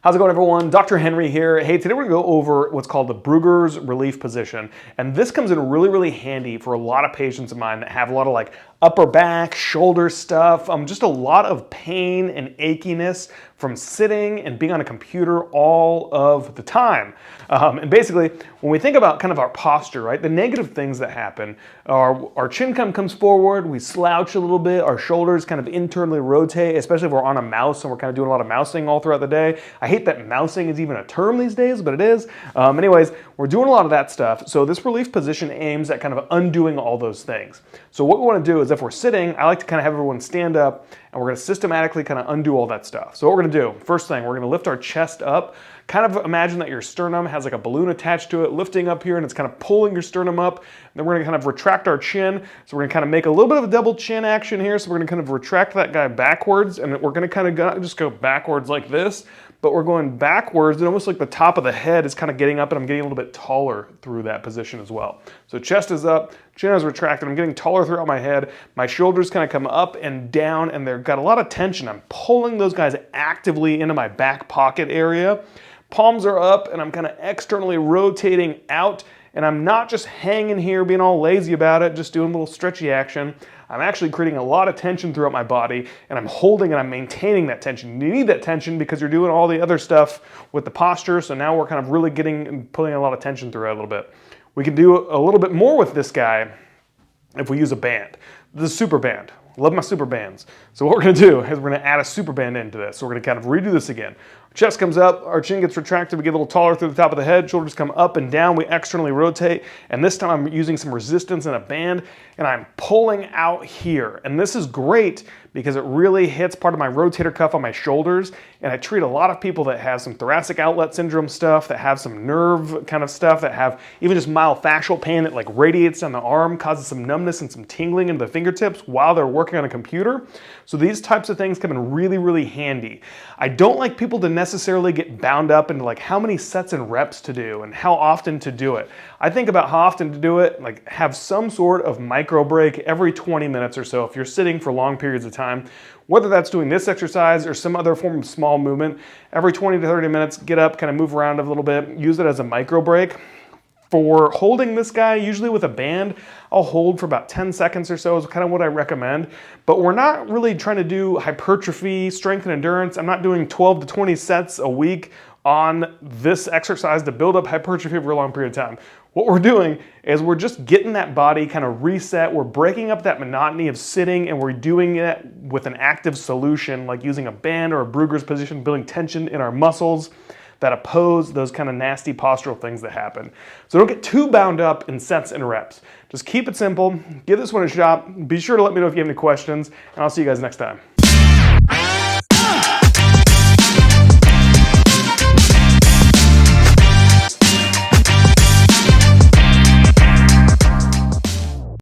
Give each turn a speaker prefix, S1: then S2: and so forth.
S1: How's it going, everyone? Dr. Henry here. Hey, today we're gonna go over what's called the Bruegger's relief position. And this comes in really, really handy for a lot of patients of mine that have a lot of like upper back, shoulder stuff, just a lot of pain and achiness from sitting and being on a computer all of the time. And basically, when we think about kind of our posture, right, the negative things that happen are our chin comes forward, we slouch a little bit, our shoulders kind of internally rotate, especially if we're on a mouse and we're kind of doing a lot of mousing all throughout the day. I hate that mousing is even a term these days, but it is. Anyways, we're doing a lot of that stuff. So this relief position aims at kind of undoing all those things. So what we want to do is if we're sitting, I like to kind of have everyone stand up and we're going to systematically kind of undo all that stuff. So what we're going to do, first thing, we're going to lift our chest up. Kind of imagine that your sternum has like a balloon attached to it, lifting up here, and it's kind of pulling your sternum up. And then we're going to kind of retract our chin. So we're going to kind of make a little bit of a double chin action here. So we're going to kind of retract that guy backwards, and we're going to kind of just go backwards like this. But we're going backwards, and almost like the top of the head is kind of getting up, and I'm getting a little bit taller through that position as well. So chest is up, chin is retracted, I'm getting taller throughout my head. My shoulders kind of come up and down, and they've got a lot of tension. I'm pulling those guys actively into my back pocket area. Palms are up, and I'm kind of externally rotating out, and I'm not just hanging here being all lazy about it, just doing a little stretchy action. I'm actually creating a lot of tension throughout my body, and I'm holding and I'm maintaining that tension. You need that tension because you're doing all the other stuff with the posture, so now we're kind of really getting and pulling a lot of tension through it a little bit. We can do a little bit more with this guy if we use a band. The super band. Love my super bands. So what we're gonna do is we're gonna add a super band into this. So we're gonna kind of redo this again. Our chest comes up, our chin gets retracted, we get a little taller through the top of the head, shoulders come up and down, we externally rotate, and this time I'm using some resistance in a band, and I'm pulling out here. And this is great because it really hits part of my rotator cuff on my shoulders, and I treat a lot of people that have some thoracic outlet syndrome stuff, that have some nerve kind of stuff, that have even just mild fascial pain that like radiates down the arm, causes some numbness and some tingling into the fingertips while they're working on a computer. So these types of things come in really, really handy. I don't like people to necessarily get bound up into like how many sets and reps to do and how often to do it. I think about how often to do it, like have some sort of micro break every 20 minutes or so if you're sitting for long periods of time. Whether that's doing this exercise or some other form of small movement, every 20 to 30 minutes, get up, kind of move around a little bit, use it as a micro break. For holding this guy, usually with a band, I'll hold for about 10 seconds or so is kind of what I recommend. But we're not really trying to do hypertrophy, strength and endurance. I'm not doing 12 to 20 sets a week on this exercise to build up hypertrophy over a long period of time. What we're doing is we're just getting that body kind of reset. We're breaking up that monotony of sitting, and we're doing it with an active solution like using a band or a Bruegger's position, building tension in our muscles that oppose those kind of nasty postural things that happen. So don't get too bound up in sets and reps. Just keep it simple, give this one a shot. Be sure to let me know if you have any questions, and I'll see you guys next time.